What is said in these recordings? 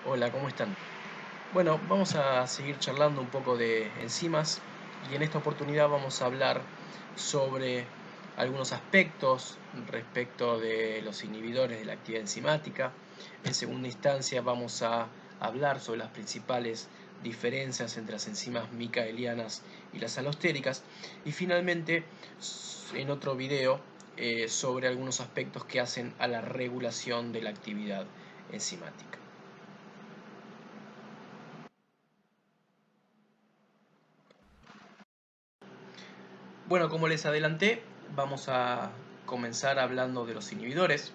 Hola, ¿cómo están? Bueno, vamos a seguir charlando un poco de enzimas y en esta oportunidad vamos a hablar sobre algunos aspectos respecto de los inhibidores de la actividad enzimática. En segunda instancia vamos a hablar sobre las principales diferencias entre las enzimas micaelianas y las alostéricas y finalmente en otro video sobre algunos aspectos que hacen a la regulación de la actividad enzimática. Bueno, como les adelanté, vamos a comenzar hablando de los inhibidores.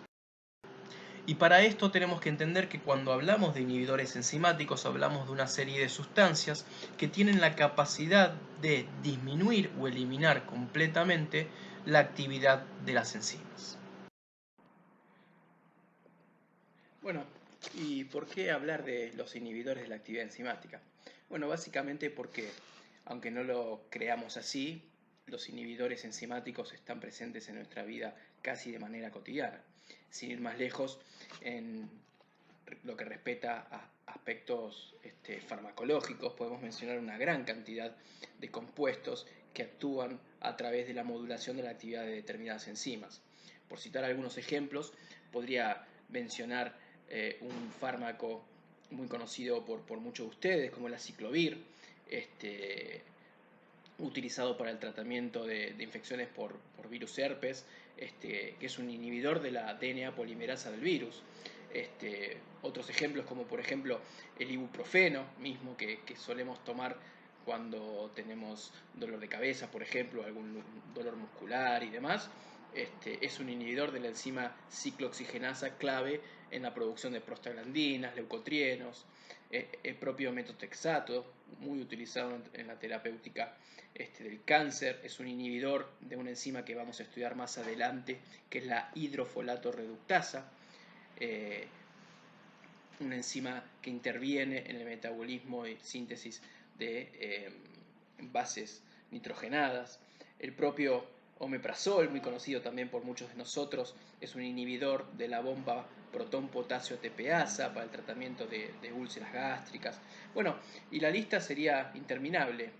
Y para esto tenemos que entender que cuando hablamos de inhibidores enzimáticos hablamos de una serie de sustancias que tienen la capacidad de disminuir o eliminar completamente la actividad de las enzimas. Bueno, ¿y por qué hablar de los inhibidores de la actividad enzimática? Bueno, básicamente porque, aunque no lo creamos así, los inhibidores enzimáticos están presentes en nuestra vida casi de manera cotidiana. Sin ir más lejos, en lo que respecta a aspectos farmacológicos, podemos mencionar una gran cantidad de compuestos que actúan a través de la modulación de la actividad de determinadas enzimas. Por citar algunos ejemplos, podría mencionar un fármaco muy conocido por muchos de ustedes, como el aciclovir, utilizado para el tratamiento de infecciones por virus herpes, que es un inhibidor de la DNA polimerasa del virus. Otros ejemplos como por ejemplo el ibuprofeno mismo que solemos tomar cuando tenemos dolor de cabeza, por ejemplo, algún dolor muscular y demás. Es un inhibidor de la enzima ciclooxigenasa clave en la producción de prostaglandinas, leucotrienos, el propio metotrexato, muy utilizado en la terapéutica del cáncer, es un inhibidor de una enzima que vamos a estudiar más adelante, que es la hidrofolato reductasa, una enzima que interviene en el metabolismo y síntesis de bases nitrogenadas. El propio omeprazol, muy conocido también por muchos de nosotros, es un inhibidor de la bomba protón-potasio ATPasa para el tratamiento de úlceras gástricas. Bueno, y la lista sería interminable,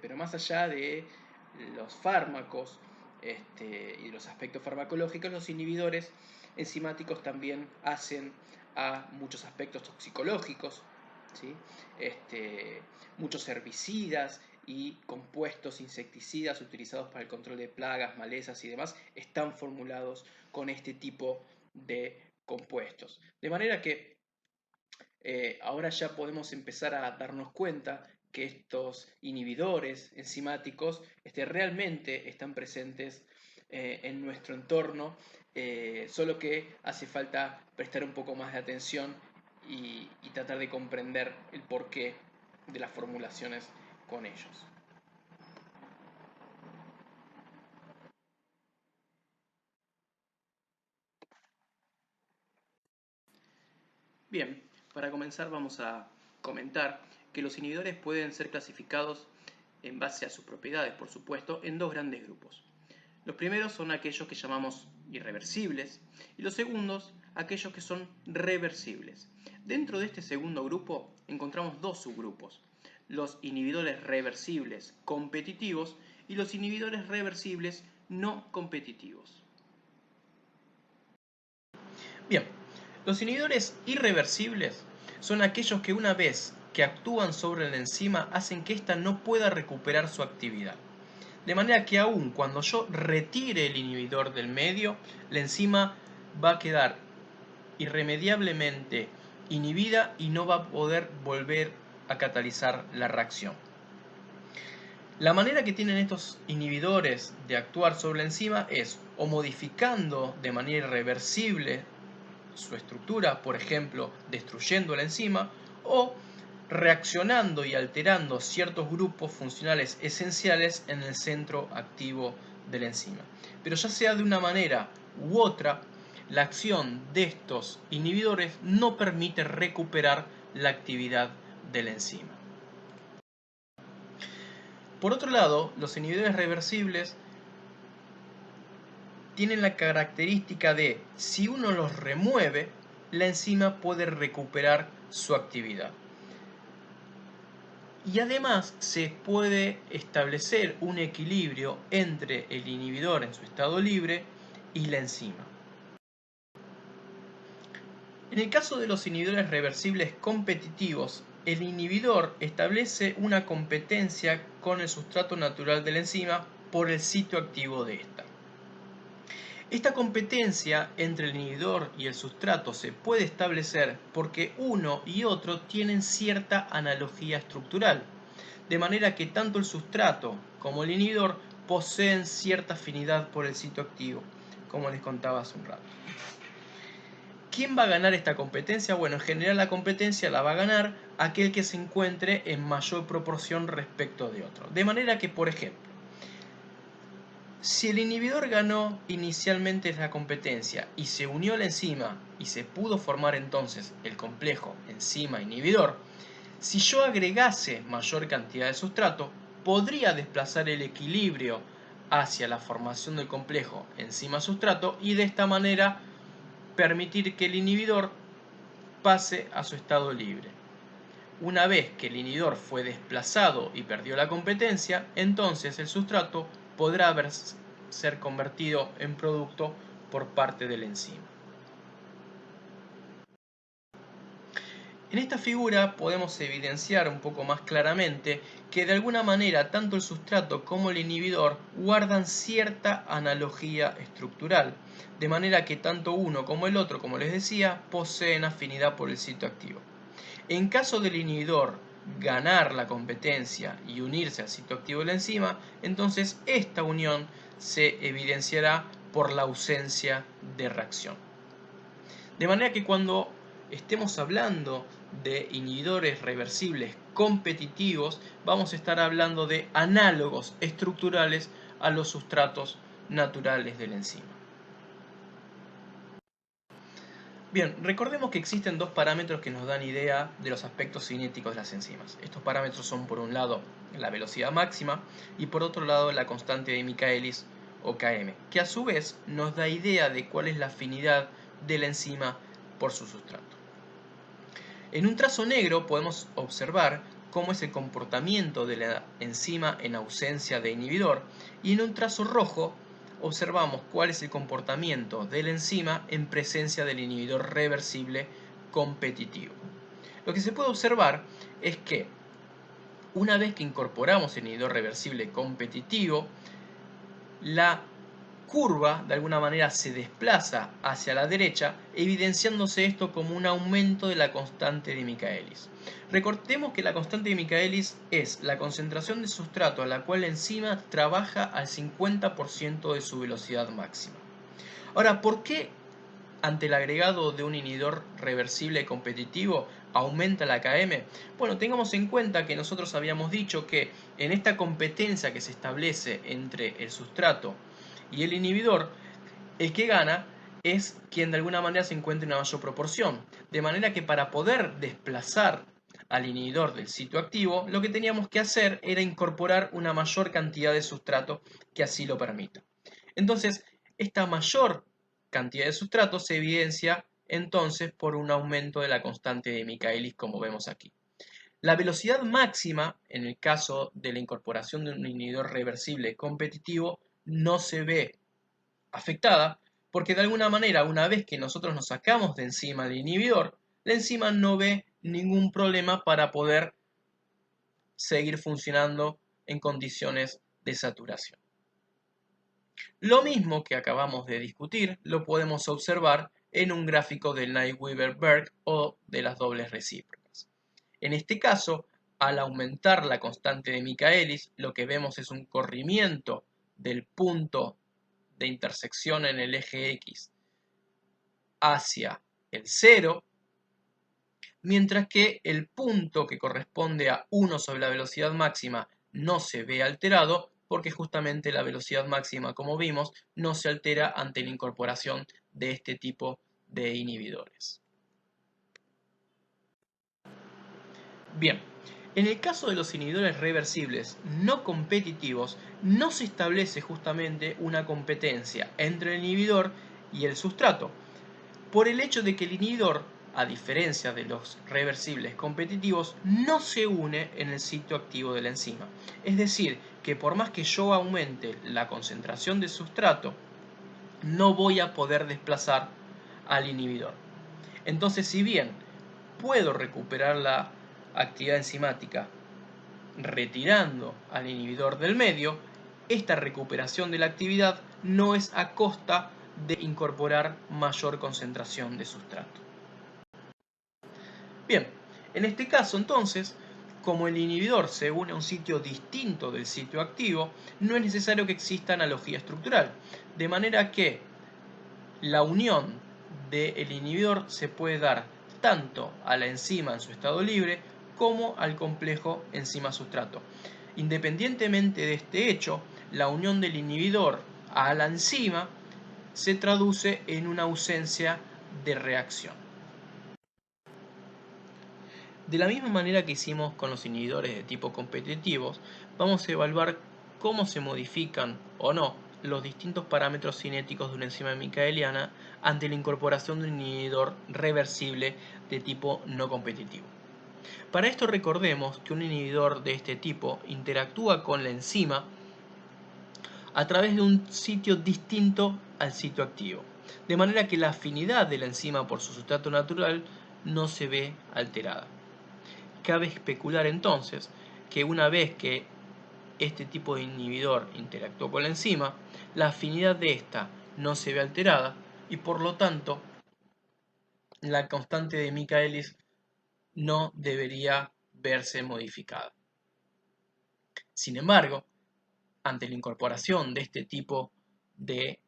pero más allá de los fármacos y los aspectos farmacológicos, los inhibidores enzimáticos también hacen a muchos aspectos toxicológicos, ¿sí? Muchos herbicidas y compuestos insecticidas utilizados para el control de plagas, malezas y demás están formulados con este tipo de compuestos. De manera que ahora ya podemos empezar a darnos cuenta que estos inhibidores enzimáticos realmente están presentes en nuestro entorno, solo que hace falta prestar un poco más de atención y tratar de comprender el porqué de las formulaciones con ellos. Bien, para comenzar vamos a comentar que los inhibidores pueden ser clasificados en base a sus propiedades, por supuesto, en dos grandes grupos. Los primeros son aquellos que llamamos irreversibles y los segundos aquellos que son reversibles. Dentro de este segundo grupo encontramos dos subgrupos, los inhibidores reversibles competitivos y los inhibidores reversibles no competitivos. Bien, los inhibidores irreversibles son aquellos que una vez que actúan sobre la enzima hacen que ésta no pueda recuperar su actividad. De manera que aun cuando yo retire el inhibidor del medio, la enzima va a quedar irremediablemente inhibida y no va a poder volver a catalizar la reacción. La manera que tienen estos inhibidores de actuar sobre la enzima es o modificando de manera irreversible su estructura, por ejemplo, destruyendo la enzima, o reaccionando y alterando ciertos grupos funcionales esenciales en el centro activo de la enzima. Pero ya sea de una manera u otra, la acción de estos inhibidores no permite recuperar la actividad de la enzima. Por otro lado, los inhibidores reversibles tienen la característica de, si uno los remueve, la enzima puede recuperar su actividad. Y además se puede establecer un equilibrio entre el inhibidor en su estado libre y la enzima. En el caso de los inhibidores reversibles competitivos, el inhibidor establece una competencia con el sustrato natural de la enzima por el sitio activo de esta. Esta competencia entre el inhibidor y el sustrato se puede establecer porque uno y otro tienen cierta analogía estructural, de manera que tanto el sustrato como el inhibidor poseen cierta afinidad por el sitio activo, como les contaba hace un rato. ¿Quién va a ganar esta competencia? Bueno, en general la competencia la va a ganar aquel que se encuentre en mayor proporción respecto de otro. De manera que, por ejemplo, si el inhibidor ganó inicialmente la competencia y se unió a la enzima y se pudo formar entonces el complejo enzima-inhibidor, si yo agregase mayor cantidad de sustrato, podría desplazar el equilibrio hacia la formación del complejo enzima-sustrato y de esta manera permitir que el inhibidor pase a su estado libre. Una vez que el inhibidor fue desplazado y perdió la competencia, entonces el sustrato podrá ser convertido en producto por parte de la enzima. En esta figura podemos evidenciar un poco más claramente que de alguna manera tanto el sustrato como el inhibidor guardan cierta analogía estructural, de manera que tanto uno como el otro, como les decía, poseen afinidad por el sitio activo. En caso del inhibidor ganar la competencia y unirse al sitio activo de la enzima, entonces esta unión se evidenciará por la ausencia de reacción. De manera que cuando estemos hablando de inhibidores reversibles competitivos, vamos a estar hablando de análogos estructurales a los sustratos naturales de la enzima. Bien, recordemos que existen dos parámetros que nos dan idea de los aspectos cinéticos de las enzimas. Estos parámetros son, por un lado, la velocidad máxima y por otro lado la constante de Michaelis o Km, que a su vez nos da idea de cuál es la afinidad de la enzima por su sustrato. En un trazo negro podemos observar cómo es el comportamiento de la enzima en ausencia de inhibidor y en un trazo rojo observamos cuál es el comportamiento de la enzima en presencia del inhibidor reversible competitivo. Lo que se puede observar es que una vez que incorporamos el inhibidor reversible competitivo, la curva de alguna manera se desplaza hacia la derecha, evidenciándose esto como un aumento de la constante de Michaelis. Recordemos que la constante de Michaelis es la concentración de sustrato a la cual la enzima trabaja al 50% de su velocidad máxima. Ahora, ¿por qué ante el agregado de un inhibidor reversible competitivo aumenta la Km? Bueno, tengamos en cuenta que nosotros habíamos dicho que en esta competencia que se establece entre el sustrato y el inhibidor, el que gana es quien de alguna manera se encuentre en una mayor proporción. De manera que para poder desplazar al inhibidor del sitio activo, lo que teníamos que hacer era incorporar una mayor cantidad de sustrato que así lo permita. Entonces, esta mayor cantidad de sustrato se evidencia entonces por un aumento de la constante de Michaelis, como vemos aquí. La velocidad máxima, en el caso de la incorporación de un inhibidor reversible competitivo, no se ve afectada porque de alguna manera una vez que nosotros nos sacamos de encima el inhibidor, la enzima no ve ningún problema para poder seguir funcionando en condiciones de saturación. Lo mismo que acabamos de discutir lo podemos observar en un gráfico del Knight-Weaver-Berg o de las dobles recíprocas. En este caso, al aumentar la constante de Michaelis, lo que vemos es un corrimiento del punto de intersección en el eje X hacia el 0, mientras que el punto que corresponde a 1 sobre la velocidad máxima no se ve alterado porque justamente la velocidad máxima, como vimos, no se altera ante la incorporación de este tipo de inhibidores. Bien, en el caso de los inhibidores reversibles no competitivos, no se establece justamente una competencia entre el inhibidor y el sustrato. por el hecho de que el inhibidor, a diferencia de los reversibles competitivos, no se une en el sitio activo de la enzima. Es decir, que por más que yo aumente la concentración de sustrato, no voy a poder desplazar al inhibidor. Entonces, si bien puedo recuperar la actividad enzimática retirando al inhibidor del medio, esta recuperación de la actividad no es a costa de incorporar mayor concentración de sustrato. Bien, en este caso entonces, como el inhibidor se une a un sitio distinto del sitio activo, no es necesario que exista analogía estructural, de manera que la unión del inhibidor se puede dar tanto a la enzima en su estado libre como al complejo enzima-sustrato. Independientemente de este hecho, la unión del inhibidor a la enzima se traduce en una ausencia de reacción. De la misma manera que hicimos con los inhibidores de tipo competitivos, vamos a evaluar cómo se modifican o no los distintos parámetros cinéticos de una enzima micaeliana ante la incorporación de un inhibidor reversible de tipo no competitivo. Para esto recordemos que un inhibidor de este tipo interactúa con la enzima a través de un sitio distinto al sitio activo, de manera que la afinidad de la enzima por su sustrato natural no se ve alterada. Cabe especular entonces que una vez que este tipo de inhibidor interactuó con la enzima, la afinidad de esta no se ve alterada y por lo tanto la constante de Michaelis no debería verse modificada. Sin embargo, ante la incorporación de este tipo de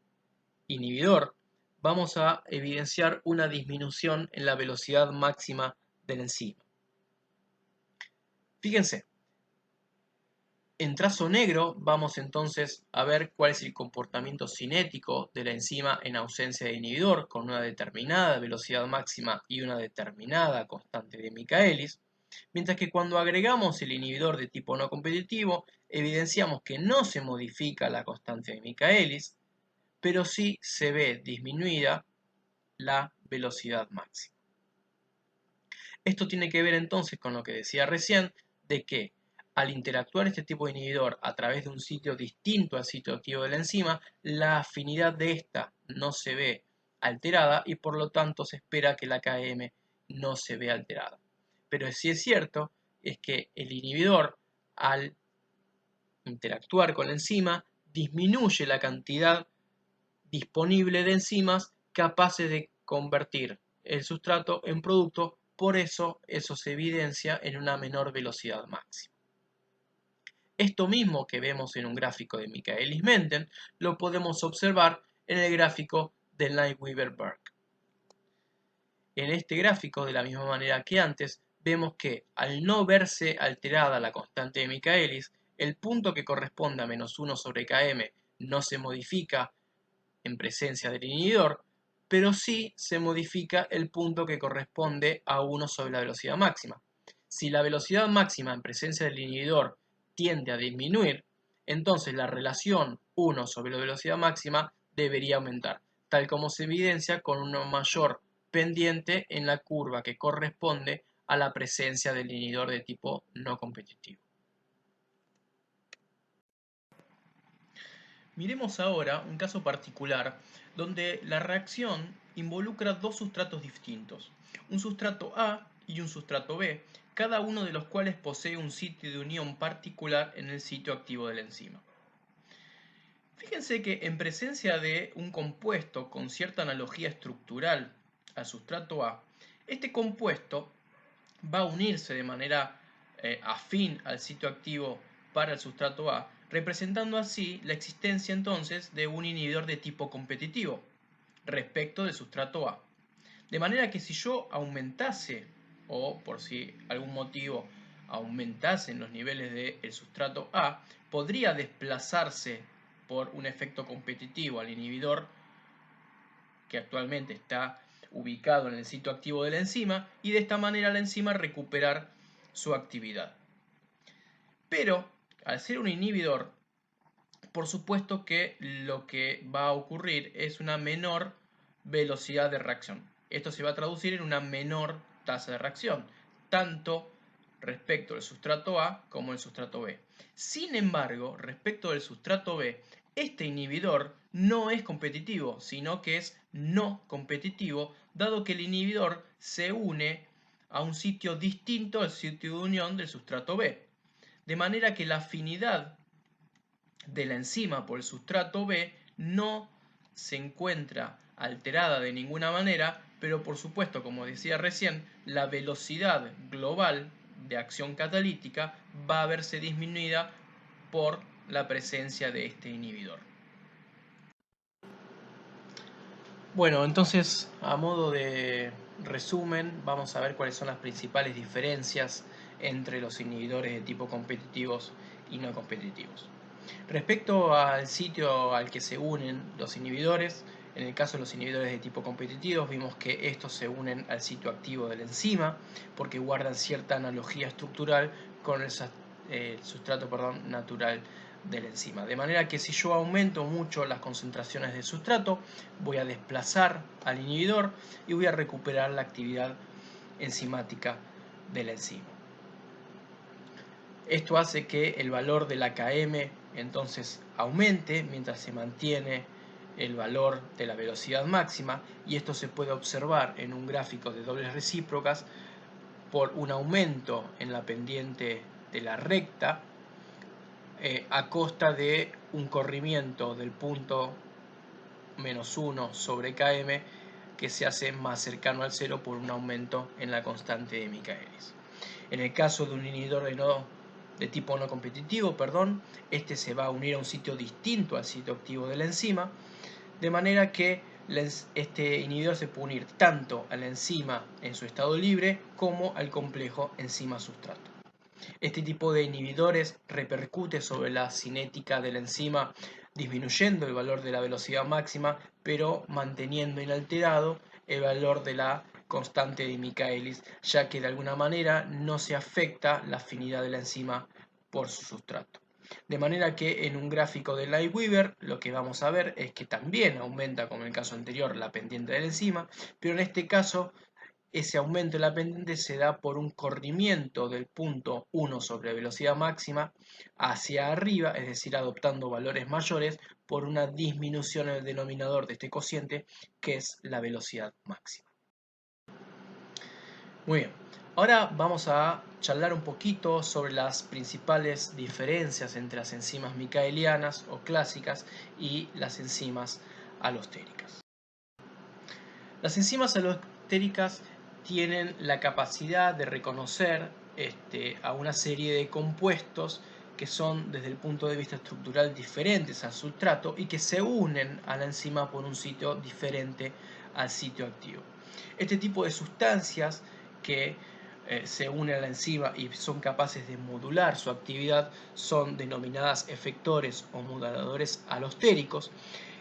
inhibidor, vamos a evidenciar una disminución en la velocidad máxima de la enzima. Fíjense, en trazo negro vamos entonces a ver cuál es el comportamiento cinético de la enzima en ausencia de inhibidor con una determinada velocidad máxima y una determinada constante de Michaelis, mientras que cuando agregamos el inhibidor de tipo no competitivo evidenciamos que no se modifica la constante de Michaelis, pero sí se ve disminuida la velocidad máxima. Esto tiene que ver entonces con lo que decía recién, de que al interactuar este tipo de inhibidor a través de un sitio distinto al sitio activo de la enzima, la afinidad de esta no se ve alterada y por lo tanto se espera que la KM no se vea alterada. Pero sí es cierto es que el inhibidor al interactuar con la enzima disminuye la cantidad disponible de enzimas capaces de convertir el sustrato en producto, por eso se evidencia en una menor velocidad máxima. Esto mismo que vemos en un gráfico de Michaelis-Menten lo podemos observar en el gráfico de Lineweaver-Burke. En este gráfico, de la misma manera que antes, vemos que al no verse alterada la constante de Michaelis, el punto que corresponde a menos 1 sobre km no se modifica en presencia del inhibidor, pero sí se modifica el punto que corresponde a 1 sobre la velocidad máxima. Si la velocidad máxima en presencia del inhibidor tiende a disminuir, entonces la relación 1 sobre la velocidad máxima debería aumentar, tal como se evidencia con una mayor pendiente en la curva que corresponde a la presencia del inhibidor de tipo no competitivo. Miremos ahora un caso particular donde la reacción involucra dos sustratos distintos, un sustrato A y un sustrato B, cada uno de los cuales posee un sitio de unión particular en el sitio activo de la enzima. Fíjense que en presencia de un compuesto con cierta analogía estructural al sustrato A, este compuesto va a unirse de manera afín al sitio activo para el sustrato A, representando así la existencia entonces de un inhibidor de tipo competitivo respecto del sustrato A. De manera que si yo aumentase, o por si algún motivo aumentasen los niveles del sustrato A, podría desplazarse por un efecto competitivo al inhibidor que actualmente está ubicado en el sitio activo de la enzima y de esta manera la enzima recuperar su actividad. Pero al ser un inhibidor, por supuesto que lo que va a ocurrir es una menor velocidad de reacción. Esto se va a traducir en una menor tasa de reacción, tanto respecto del sustrato A como el sustrato B. Sin embargo, respecto del sustrato B, este inhibidor no es competitivo, sino que es no competitivo, dado que el inhibidor se une a un sitio distinto al sitio de unión del sustrato B. De manera que la afinidad de la enzima por el sustrato B no se encuentra alterada de ninguna manera, pero por supuesto, como decía recién, la velocidad global de acción catalítica va a verse disminuida por la presencia de este inhibidor. Bueno, entonces, a modo de resumen, vamos a ver cuáles son las principales diferencias entre los inhibidores de tipo competitivos y no competitivos. Respecto al sitio al que se unen los inhibidores, en el caso de los inhibidores de tipo competitivos, vimos que estos se unen al sitio activo de la enzima porque guardan cierta analogía estructural con el sustrato natural de la enzima. De manera que si yo aumento mucho las concentraciones de sustrato, voy a desplazar al inhibidor y voy a recuperar la actividad enzimática de la enzima. Esto hace que el valor de la Km entonces aumente mientras se mantiene el valor de la velocidad máxima, y esto se puede observar en un gráfico de dobles recíprocas por un aumento en la pendiente de la recta a costa de un corrimiento del punto -1 sobre Km que se hace más cercano al cero por un aumento en la constante de Michaelis. En el caso de un inhibidor de tipo no competitivo, este se va a unir a un sitio distinto al sitio activo de la enzima, de manera que este inhibidor se puede unir tanto a la enzima en su estado libre como al complejo enzima-sustrato. Este tipo de inhibidores repercute sobre la cinética de la enzima, disminuyendo el valor de la velocidad máxima, pero manteniendo inalterado el valor de la constante de Michaelis, ya que de alguna manera no se afecta la afinidad de la enzima por su sustrato. De manera que en un gráfico de Light-Weaver lo que vamos a ver es que también aumenta, como en el caso anterior, la pendiente de la enzima, pero en este caso ese aumento de la pendiente se da por un corrimiento del punto 1 sobre velocidad máxima hacia arriba, es decir, adoptando valores mayores, por una disminución en el denominador de este cociente, que es la velocidad máxima. Muy bien, ahora vamos a charlar un poquito sobre las principales diferencias entre las enzimas micaelianas o clásicas y las enzimas alostéricas. Las enzimas alostéricas tienen la capacidad de reconocer a una serie de compuestos que son desde el punto de vista estructural diferentes al sustrato y que se unen a la enzima por un sitio diferente al sitio activo. Este tipo de sustancias que se unen a la enzima y son capaces de modular su actividad son denominadas efectores o moduladores alostéricos,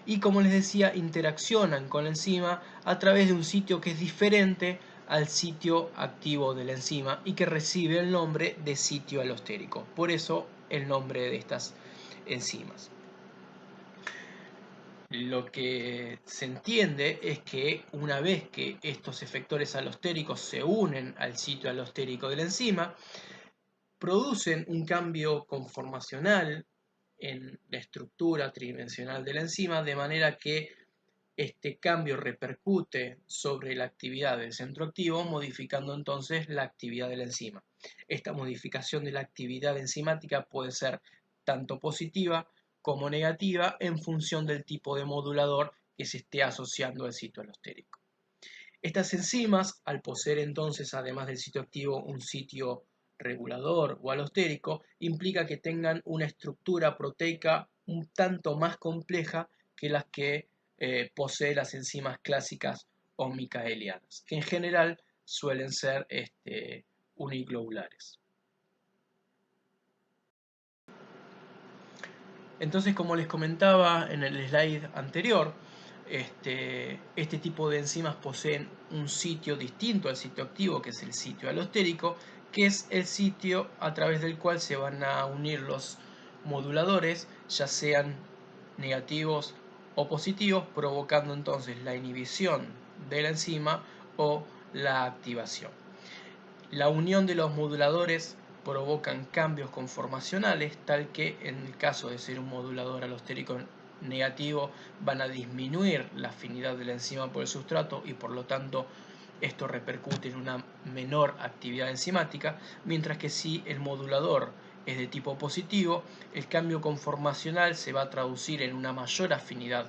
y como les decía, interaccionan con la enzima a través de un sitio que es diferente al sitio activo de la enzima y que recibe el nombre de sitio alostérico. Por eso el nombre de estas enzimas. Lo que se entiende es que una vez que estos efectores alostéricos se unen al sitio alostérico de la enzima, producen un cambio conformacional en la estructura tridimensional de la enzima, de manera que este cambio repercute sobre la actividad del centro activo, modificando entonces la actividad de la enzima. Esta modificación de la actividad enzimática puede ser tanto positiva como negativa en función del tipo de modulador que se esté asociando al sitio alostérico. Estas enzimas, al poseer entonces, además del sitio activo, un sitio regulador o alostérico, implica que tengan una estructura proteica un tanto más compleja que las que posee las enzimas clásicas o micaelianas, que en general suelen ser uniglobulares. Entonces, como les comentaba en el slide anterior, este tipo de enzimas poseen un sitio distinto al sitio activo, que es el sitio alostérico, que es el sitio a través del cual se van a unir los moduladores, ya sean negativos o positivos, provocando entonces la inhibición de la enzima o la activación. La unión de los moduladores provocan cambios conformacionales, tal que en el caso de ser un modulador alostérico negativo van a disminuir la afinidad de la enzima por el sustrato y por lo tanto esto repercute en una menor actividad enzimática, mientras que si el modulador es de tipo positivo, el cambio conformacional se va a traducir en una mayor afinidad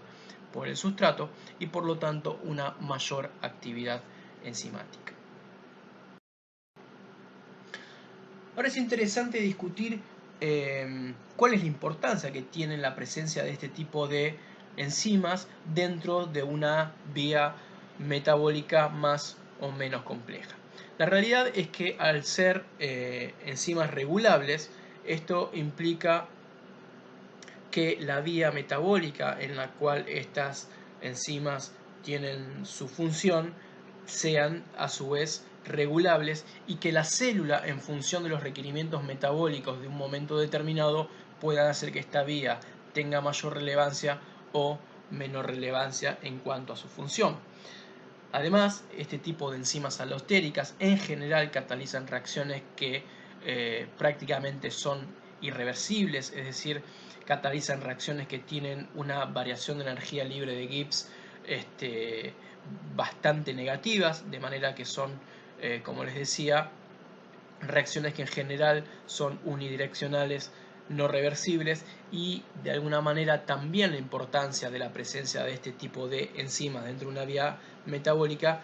por el sustrato y por lo tanto una mayor actividad enzimática. Ahora es interesante discutir cuál es la importancia que tiene la presencia de este tipo de enzimas dentro de una vía metabólica más o menos compleja. La realidad es que al ser enzimas regulables, esto implica que la vía metabólica en la cual estas enzimas tienen su función sean a su vez regulables y que la célula, en función de los requerimientos metabólicos de un momento determinado, puedan hacer que esta vía tenga mayor relevancia o menor relevancia en cuanto a su función. Además, este tipo de enzimas alostéricas en general catalizan reacciones que prácticamente son irreversibles, es decir, catalizan reacciones que tienen una variación de energía libre de Gibbs bastante negativas, de manera que son, como les decía, reacciones que en general son unidireccionales, no reversibles, y de alguna manera también la importancia de la presencia de este tipo de enzimas dentro de una vía metabólica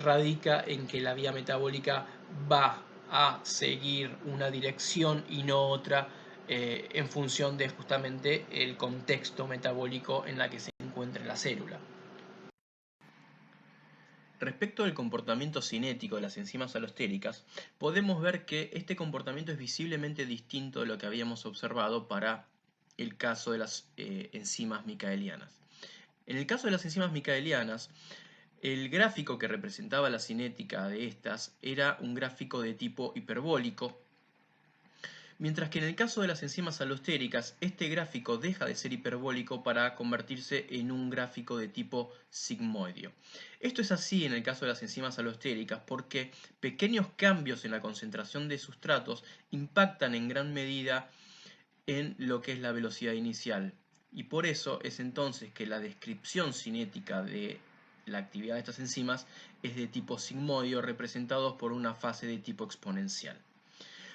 radica en que la vía metabólica va a seguir una dirección y no otra en función de justamente el contexto metabólico en la que se encuentra la célula. Respecto al comportamiento cinético de las enzimas alostéricas, podemos ver que este comportamiento es visiblemente distinto de lo que habíamos observado para el caso de las enzimas micaelianas. En el caso de las enzimas micaelianas, el gráfico que representaba la cinética de estas era un gráfico de tipo hiperbólico, mientras que en el caso de las enzimas alostéricas, este gráfico deja de ser hiperbólico para convertirse en un gráfico de tipo sigmoideo. Esto es así en el caso de las enzimas alostéricas porque pequeños cambios en la concentración de sustratos impactan en gran medida en lo que es la velocidad inicial. Y por eso es entonces que la descripción cinética de la actividad de estas enzimas es de tipo sigmoideo, representados por una fase de tipo exponencial.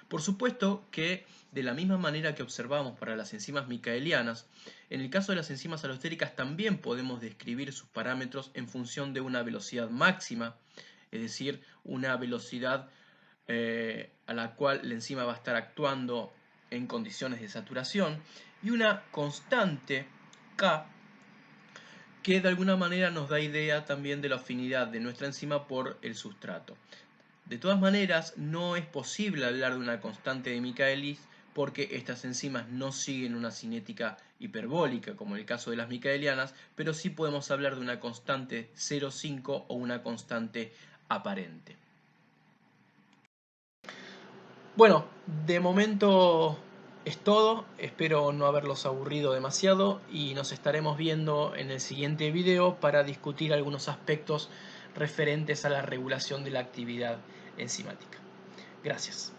Por supuesto que, de la misma manera que observamos para las enzimas micaelianas, en el caso de las enzimas alostéricas también podemos describir sus parámetros en función de una velocidad máxima, es decir, una velocidad a la cual la enzima va a estar actuando en condiciones de saturación, y una constante K que de alguna manera nos da idea también de la afinidad de nuestra enzima por el sustrato. De todas maneras, no es posible hablar de una constante de Michaelis porque estas enzimas no siguen una cinética hiperbólica, como en el caso de las micaelianas, pero sí podemos hablar de una constante 0,5 o una constante aparente. Bueno, de momento es todo, espero no haberlos aburrido demasiado y nos estaremos viendo en el siguiente video para discutir algunos aspectos referentes a la regulación de la actividad enzimática. Gracias.